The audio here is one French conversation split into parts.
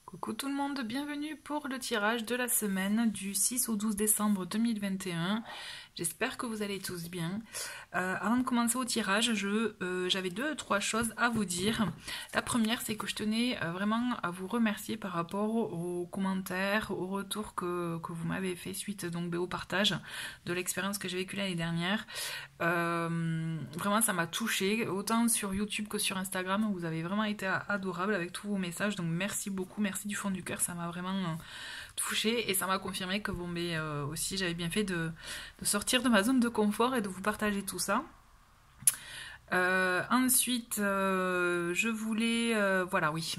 Coucou tout le monde, bienvenue pour le tirage de la semaine du 6 au 12 décembre 2021. J'espère que vous allez tous bien. Avant de commencer au tirage, j'avais trois choses à vous dire. La première, c'est que je tenais vraiment à vous remercier par rapport aux commentaires, aux retours que vous m'avez fait suite donc, au partage de l'expérience que j'ai vécue l'année dernière. Vraiment, ça m'a touchée, autant sur YouTube que sur Instagram. Vous avez vraiment été adorables avec tous vos messages, donc merci beaucoup, merci du fond du cœur, ça m'a vraiment touchée et ça m'a confirmé que bon, mais aussi j'avais bien fait de sortir de ma zone de confort et de vous partager tout ça. Ensuite, je voulais... voilà, oui,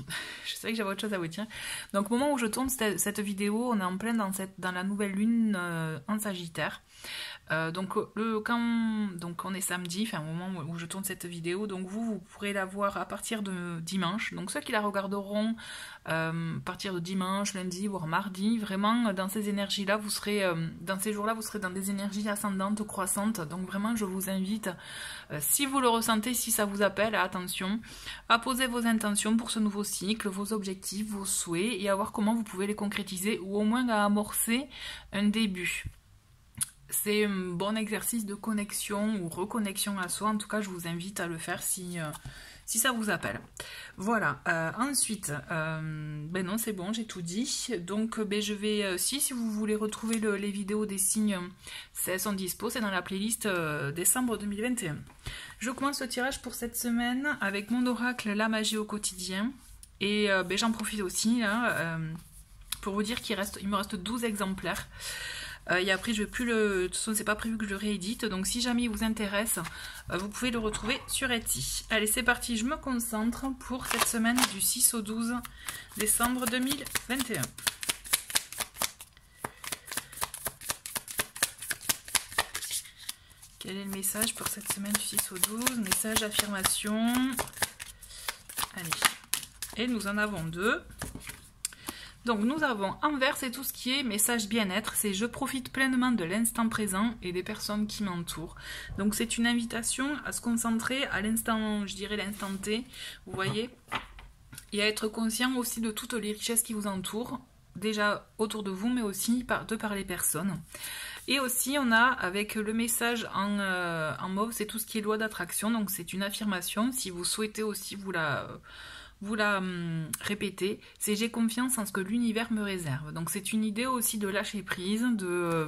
je sais que j'avais autre chose à vous dire. Donc au moment où je tourne cette vidéo, on est en plein dans la nouvelle lune en Sagittaire. Donc on est samedi, enfin au moment où je tourne cette vidéo, donc vous pourrez la voir à partir de dimanche. Donc ceux qui la regarderont à partir de dimanche, lundi, voire mardi, vraiment dans ces énergies-là, vous serez dans ces jours-là, vous serez dans des énergies ascendantes, croissantes. Donc vraiment, je vous invite, si vous le ressentez, si ça vous appelle, attention, à poser vos intentions pour ce nouveau cycle, vos objectifs, vos souhaits, et à voir comment vous pouvez les concrétiser, ou au moins à amorcer un début. C'est un bon exercice de connexion ou reconnexion à soi. En tout cas, je vous invite à le faire si ça vous appelle. Voilà. Ensuite, ben non, c'est bon, j'ai tout dit. Donc, ben, je vais... si vous voulez retrouver les vidéos des signes, elles sont dispo. C'est dans la playlist décembre 2021. Je commence le tirage pour cette semaine avec mon oracle La Magie au quotidien. Et ben, j'en profite aussi là, pour vous dire qu'il me reste 12 exemplaires. Et après, je vais plus de toute façon, c'est pas prévu que je le réédite. Donc, si jamais il vous intéresse, vous pouvez le retrouver sur Etsy. Allez, c'est parti. Je me concentre pour cette semaine du 6 au 12 décembre 2021. Quel est le message pour cette semaine du 6 au 12? Message affirmation. Allez. Et nous en avons deux. Donc nous avons envers, c'est tout ce qui est message bien-être, c'est je profite pleinement de l'instant présent et des personnes qui m'entourent. Donc c'est une invitation à se concentrer à l'instant, je dirais l'instant T, vous voyez, et à être conscient aussi de toutes les richesses qui vous entourent, déjà autour de vous, mais aussi par les personnes. Et aussi on a avec le message en mauve, c'est tout ce qui est loi d'attraction, donc c'est une affirmation, si vous souhaitez aussi vous la répétez, c'est j'ai confiance en ce que l'univers me réserve. Donc c'est une idée aussi de lâcher prise, de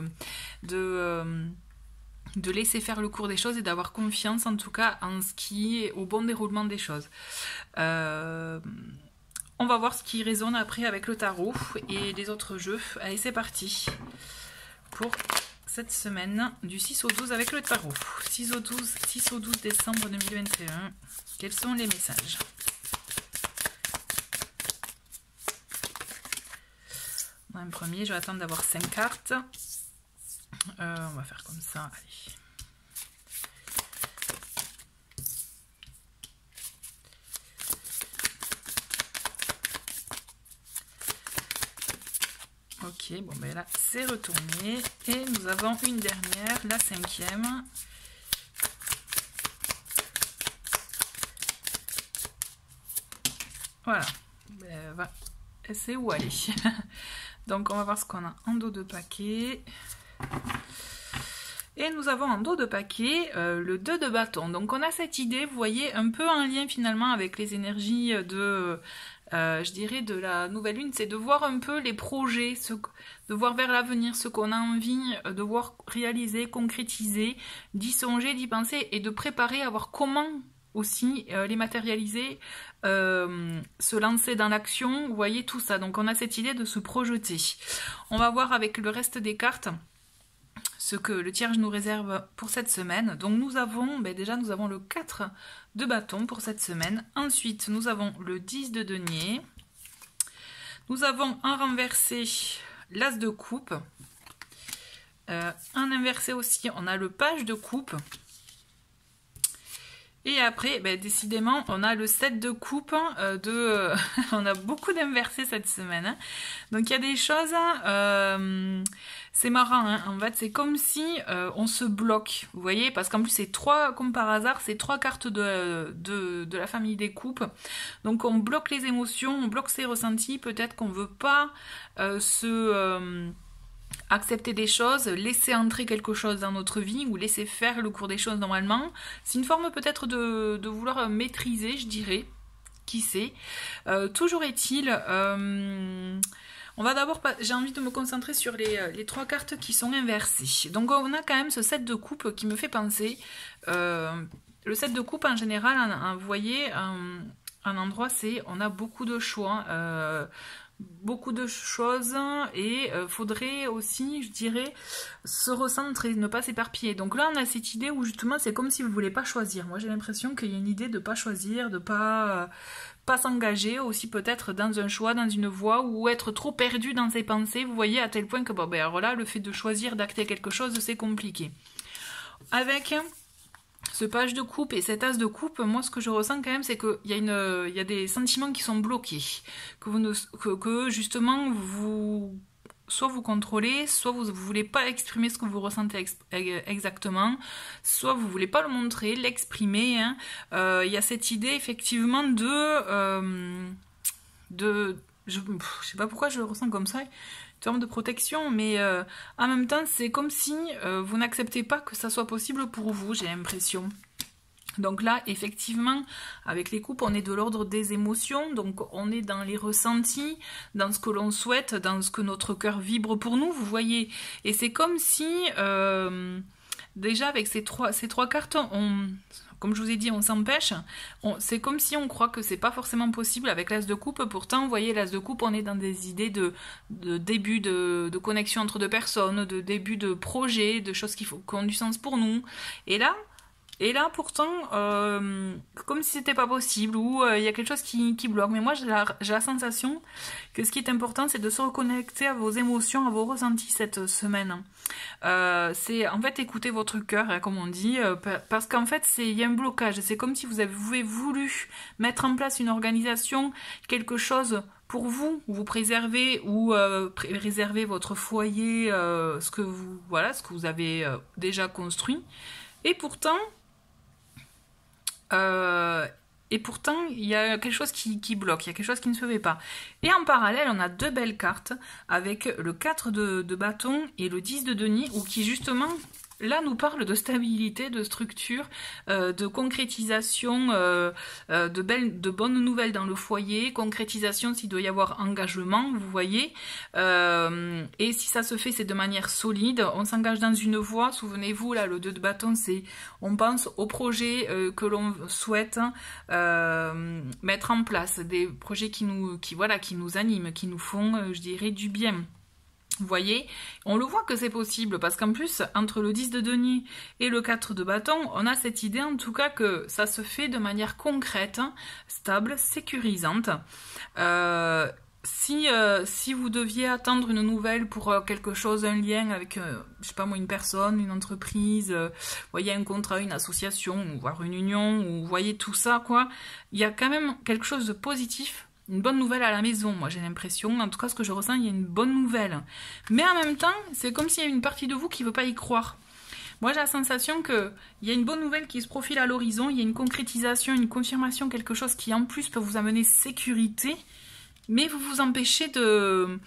laisser faire le cours des choses et d'avoir confiance en tout cas en ce qui est au bon déroulement des choses. On va voir ce qui résonne après avec le tarot et les autres jeux. Allez, c'est parti pour cette semaine du 6 au 12 avec le tarot. 6 au 12 décembre 2021. Quels sont les messages ? Un premier, je vais attendre d'avoir 5 cartes. On va faire comme ça. Allez. Ok, bon ben là c'est retourné. Et nous avons une dernière, la 5e. Voilà. Ben, c'est où aller. Donc on va voir ce qu'on a en dos de paquet. Et nous avons en dos de paquet le 2 de bâton. Donc on a cette idée, vous voyez, un peu en lien finalement avec les énergies de, je dirais, de la nouvelle lune. C'est de voir un peu les projets, de voir vers l'avenir ce qu'on a envie de voir réaliser, concrétiser, d'y songer, d'y penser et de préparer à voir comment aussi les matérialiser, se lancer dans l'action, vous voyez tout ça. Donc on a cette idée de se projeter. On va voir avec le reste des cartes ce que le tirage nous réserve pour cette semaine. Donc nous avons, déjà nous avons le 4 de bâton pour cette semaine. Ensuite nous avons le 10 de denier. Nous avons en renversé l'as de coupe. En inversé aussi on a le page de coupe. Et après, ben, décidément, on a le 7 de coupe. On a beaucoup d'inversés cette semaine. Hein. Donc il y a des choses... c'est marrant, hein. En fait, c'est comme si on se bloque. Vous voyez, parce qu'en plus, c'est trois, comme par hasard, c'est trois cartes de la famille des coupes. Donc on bloque les émotions, on bloque ses ressentis. Peut-être qu'on veut pas accepter des choses, laisser entrer quelque chose dans notre vie ou laisser faire le cours des choses normalement. C'est une forme peut-être de vouloir maîtriser, je dirais. Qui sait. Toujours est-il, on va d'abord, j'ai envie de me concentrer sur les trois cartes qui sont inversées. Donc on a quand même ce 7 de coupe qui me fait penser. Le 7 de coupe en général, vous voyez, un endroit c'est, on a beaucoup de choix. Beaucoup de choses et faudrait aussi, je dirais, se recentrer, ne pas s'éparpiller. Donc là, on a cette idée où justement, c'est comme si vous ne voulez pas choisir. Moi, j'ai l'impression qu'il y a une idée de ne pas choisir, de pas s'engager aussi peut-être dans un choix, dans une voie ou être trop perdu dans ses pensées. Vous voyez à tel point que bon, ben, alors là, le fait de choisir, d'acter quelque chose, c'est compliqué. Avec ce page de coupe et cet as de coupe, moi ce que je ressens quand même c'est qu'il y a des sentiments qui sont bloqués, que justement soit vous contrôlez, soit vous ne voulez pas exprimer ce que vous ressentez exactement, soit vous ne voulez pas le montrer, l'exprimer. Hein. Y a cette idée effectivement je sais pas pourquoi je le ressens comme ça, forme de protection, mais en même temps, c'est comme si vous n'acceptez pas que ça soit possible pour vous, j'ai l'impression. Donc là, effectivement, avec les coupes, on est de l'ordre des émotions, donc on est dans les ressentis, dans ce que l'on souhaite, dans ce que notre cœur vibre pour nous, vous voyez. Et c'est comme si, déjà avec ces trois cartes, comme je vous ai dit, on s'empêche. C'est comme si on croit que c'est pas forcément possible avec l'as de coupe. Pourtant, vous voyez, l'as de coupe, on est dans des idées de début de connexion entre deux personnes, de début de projet, de choses qui ont du sens pour nous. Et là, pourtant, comme si c'était pas possible, ou il y a quelque chose qui bloque. Mais moi, j'ai la sensation que ce qui est important, c'est de se reconnecter à vos émotions, à vos ressentis cette semaine. C'est en fait écouter votre cœur, hein, comme on dit, parce qu'en fait, il y a un blocage. C'est comme si vous avez voulu mettre en place une organisation, quelque chose pour vous préserver ou préserver votre foyer, ce que vous avez déjà construit. Et pourtant, il y a quelque chose qui bloque, il y a quelque chose qui ne se fait pas. Et en parallèle, on a deux belles cartes avec le 4 de bâton et le 10 de denier, ou qui justement, là, nous parle de stabilité, de structure, de concrétisation, de bonnes nouvelles dans le foyer, concrétisation s'il doit y avoir engagement, vous voyez. Et si ça se fait, c'est de manière solide. On s'engage dans une voie. Souvenez-vous, là, le 2 de bâton, c'est on pense au projet que l'on souhaite mettre en place, des projets qui nous animent, qui nous font, je dirais, du bien. Vous voyez, on le voit que c'est possible, parce qu'en plus, entre le 10 de denier et le 4 de bâton, on a cette idée en tout cas que ça se fait de manière concrète, stable, sécurisante. Si vous deviez attendre une nouvelle pour quelque chose, un lien avec, je sais pas moi, une personne, une entreprise, voyez, un contrat, une association, ou voire une union, ou vous voyez tout ça, quoi, il y a quand même quelque chose de positif. Une bonne nouvelle à la maison, moi j'ai l'impression, en tout cas ce que je ressens, il y a une bonne nouvelle. Mais en même temps, c'est comme s'il y a une partie de vous qui ne veut pas y croire. Moi j'ai la sensation qu'il y a une bonne nouvelle qui se profile à l'horizon, il y a une concrétisation, une confirmation, quelque chose qui en plus peut vous amener sécurité, mais vous vous empêchez de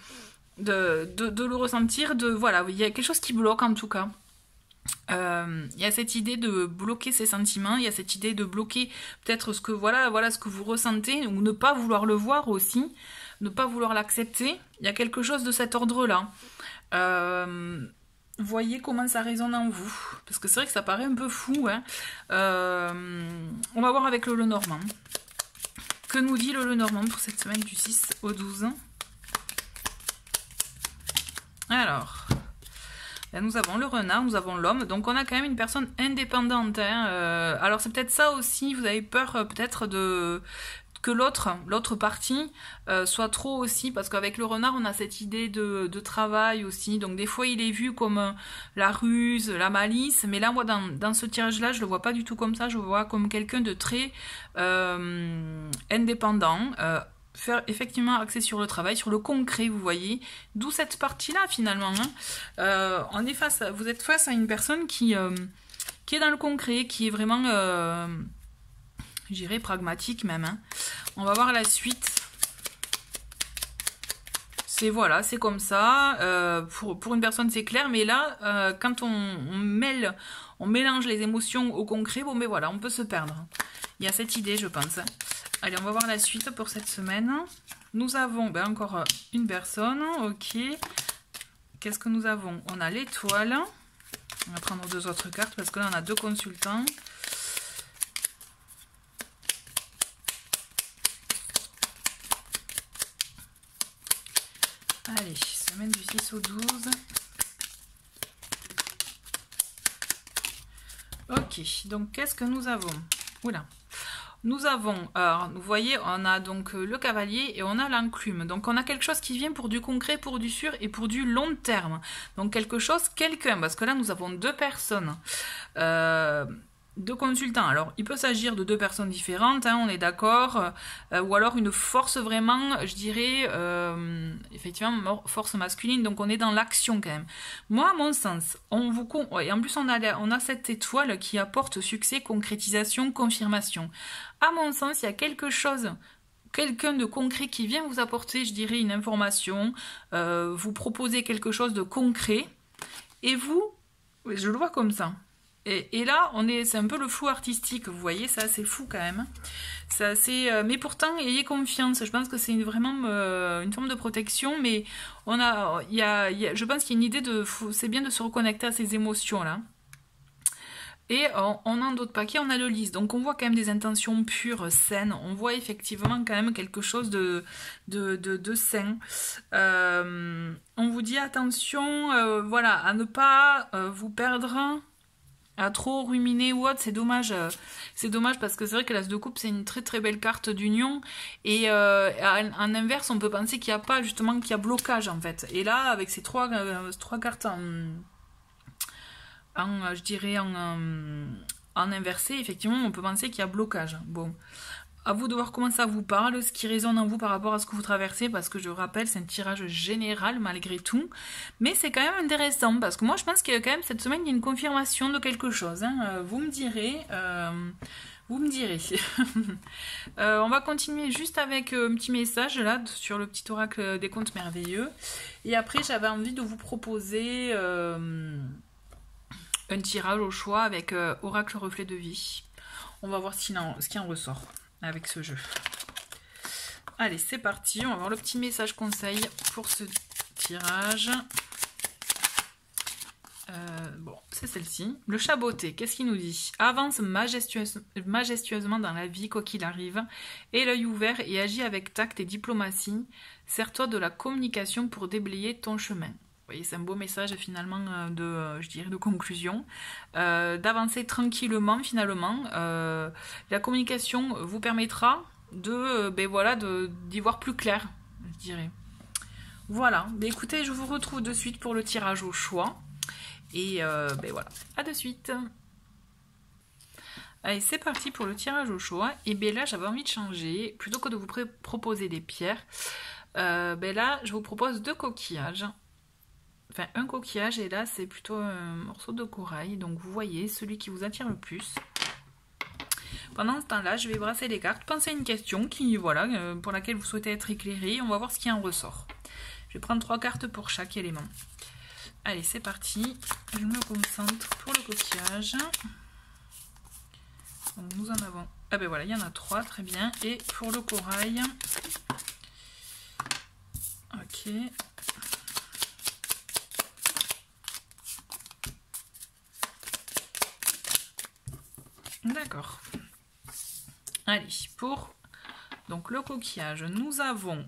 le ressentir, voilà, il y a quelque chose qui bloque en tout cas. Il y a cette idée de bloquer ses sentiments, il y a cette idée de bloquer peut-être ce que ce que vous ressentez, ou ne pas vouloir le voir aussi, ne pas vouloir l'accepter. Il y a quelque chose de cet ordre-là. Voyez comment ça résonne en vous, parce que c'est vrai que ça paraît un peu fou. Hein. On va voir avec le Lenormand. Que nous dit le Lenormand pour cette semaine du 6 au 12? Alors... Là, nous avons le renard, nous avons l'homme, donc on a quand même une personne indépendante. Hein. Alors c'est peut-être ça aussi, vous avez peur peut-être que l'autre partie soit trop aussi, parce qu'avec le renard on a cette idée de travail aussi, donc des fois il est vu comme la ruse, la malice, mais là moi dans ce tirage là je le vois pas du tout comme ça, je le vois comme quelqu'un de très indépendant, faire effectivement axé sur le travail, sur le concret, vous voyez, d'où cette partie là finalement, hein. Vous êtes face à une personne qui est dans le concret, qui est vraiment je dirais pragmatique même, hein. On va voir la suite. C'est voilà, c'est comme ça. Pour une personne c'est clair, mais là, quand on mélange les émotions au concret, bon mais voilà, on peut se perdre. Il y a cette idée, je pense. Allez, on va voir la suite pour cette semaine. Nous avons encore une personne, ok. Qu'est-ce que nous avons? On a l'étoile. On va prendre 2 autres cartes parce que là on a 2 consultants. Allez, semaine du 6 au 12. Ok, donc qu'est-ce que nous avons? Oula. Nous avons, alors, vous voyez, on a donc le cavalier et on a l'enclume. Donc on a quelque chose qui vient pour du concret, pour du sûr et pour du long terme. Donc quelque chose, quelqu'un, parce que là nous avons 2 personnes. 2 consultants. Alors, il peut s'agir de 2 personnes différentes, hein, on est d'accord, ou alors une force vraiment, je dirais, effectivement, force masculine, donc on est dans l'action quand même. Moi, à mon sens, et en plus on a cette étoile qui apporte succès, concrétisation, confirmation. À mon sens, il y a quelque chose, quelqu'un de concret qui vient vous apporter, je dirais, une information, vous proposer quelque chose de concret, et vous, je le vois comme ça. Et là, c'est un peu le flou artistique, vous voyez, c'est assez fou quand même. C'est assez, mais pourtant, ayez confiance. Je pense que c'est vraiment une forme de protection, mais je pense qu'il y a une idée c'est bien de se reconnecter à ces émotions-là. Et on a d'autres paquets, on a le lys. Donc on voit quand même des intentions pures, saines. On voit effectivement quand même quelque chose de sain. On vous dit attention, voilà, à ne pas vous perdre, à trop ruminer ou autre, c'est dommage. C'est dommage parce que c'est vrai que l'As de coupe c'est une très très belle carte d'union. Et en inverse, on peut penser qu'il n'y a pas justement qu'il y a blocage en fait. Et là, avec ces trois cartes je dirais en inversé, effectivement, on peut penser qu'il y a blocage. Bon. À vous de voir comment ça vous parle, ce qui résonne en vous par rapport à ce que vous traversez, parce que je rappelle, c'est un tirage général malgré tout. Mais c'est quand même intéressant, parce que moi je pense que quand même cette semaine, il y a une confirmation de quelque chose. Hein. Vous me direz. On va continuer juste avec un petit message là sur le petit oracle des contes merveilleux. Et après, j'avais envie de vous proposer un tirage au choix avec oracle reflet de vie. On va voir ce qui en ressort avec ce jeu. Allez, c'est parti. On va voir le petit message conseil pour ce tirage. Bon, c'est celle-ci. Le chaboté, qu'est-ce qu'il nous dit? Avance majestueusement dans la vie, quoi qu'il arrive. Et l'œil ouvert et agis avec tact et diplomatie. Sers-toi de la communication pour déblayer ton chemin. Vous voyez, c'est un beau message finalement je dirais de conclusion. D'avancer tranquillement finalement. La communication vous permettra d'y voir plus clair, je dirais. Voilà, écoutez, je vous retrouve de suite pour le tirage au choix. Et voilà, à de suite. Allez, c'est parti pour le tirage au choix. Et bien là, j'avais envie de changer. Plutôt que de vous proposer des pierres, là, je vous propose 2 coquillages. Enfin, un coquillage, et là, c'est plutôt un morceau de corail. Donc, vous voyez, celui qui vous attire le plus. Pendant ce temps-là, je vais brasser les cartes. Pensez à une question pour laquelle vous souhaitez être éclairé. On va voir ce qui en ressort. Je vais prendre 3 cartes pour chaque élément. Allez, c'est parti. Je me concentre pour le coquillage. Donc, nous en avons... Ah ben voilà, il y en a 3, très bien. Et pour le corail... Ok... D'accord. Allez, pour donc le coquillage, nous avons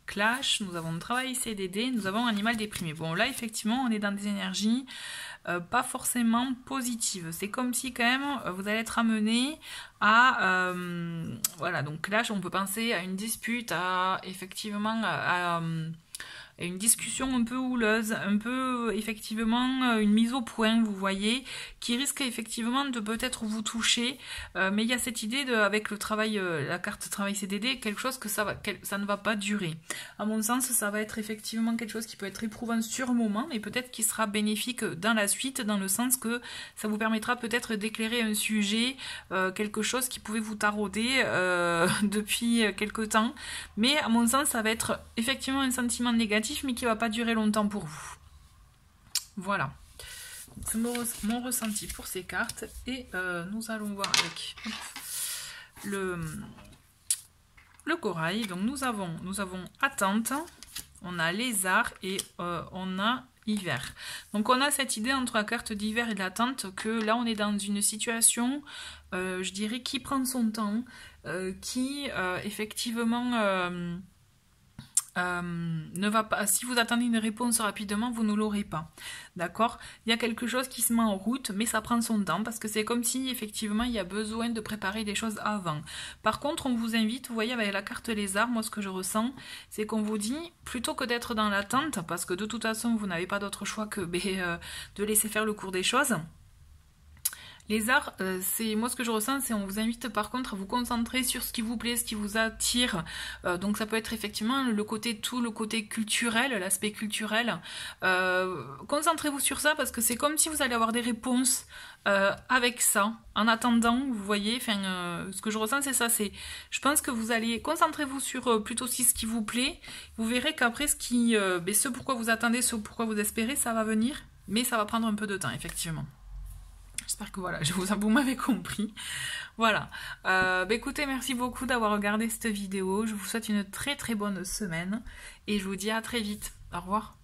clash, nous avons travail CDD, nous avons animal déprimé. Bon là effectivement on est dans des énergies pas forcément positives. C'est comme si quand même vous allez être amené à voilà, donc clash, on peut penser à une dispute, à effectivement à une discussion un peu houleuse, un peu effectivement une mise au point, vous voyez, qui risque effectivement de peut-être vous toucher, mais il y a cette idée de, avec le travail, la carte travail CDD, quelque chose que ça ne va pas durer. À mon sens, ça va être effectivement quelque chose qui peut être éprouvant sur le moment, mais peut-être qui sera bénéfique dans la suite, dans le sens que ça vous permettra peut-être d'éclairer un sujet, quelque chose qui pouvait vous tarauder depuis quelque temps, mais à mon sens, ça va être effectivement un sentiment négatif, mais qui va pas durer longtemps pour vous. Voilà. C'est mon ressenti pour ces cartes. Et nous allons voir avec le corail. Donc nous avons attente, on a lézard et on a hiver. Donc on a cette idée entre la carte d'hiver et de l'attente que là on est dans une situation, je dirais, qui prend son temps, qui effectivement ne va pas. Si vous attendez une réponse rapidement, vous ne l'aurez pas. D'accord? Il y a quelque chose qui se met en route, mais ça prend son temps parce que c'est comme si effectivement il y a besoin de préparer des choses avant. Par contre, on vous invite, vous voyez avec la carte lézard, moi ce que je ressens, c'est qu'on vous dit, plutôt que d'être dans l'attente, parce que de toute façon vous n'avez pas d'autre choix que de laisser faire le cours des choses. Les arts, c'est moi ce que je ressens, c'est on vous invite par contre à vous concentrer sur ce qui vous plaît, ce qui vous attire. Donc ça peut être effectivement le côté culturel, l'aspect culturel. Concentrez-vous sur ça parce que c'est comme si vous allez avoir des réponses avec ça. En attendant, vous voyez, ce que je ressens c'est ça. Je pense que vous allez concentrez-vous sur plutôt aussi ce qui vous plaît. Vous verrez qu'après ce pourquoi vous attendez, ce pourquoi vous espérez, ça va venir, mais ça va prendre un peu de temps effectivement. J'espère que voilà, vous m'avez compris. Voilà. Écoutez, merci beaucoup d'avoir regardé cette vidéo. Je vous souhaite une très très bonne semaine et je vous dis à très vite. Au revoir.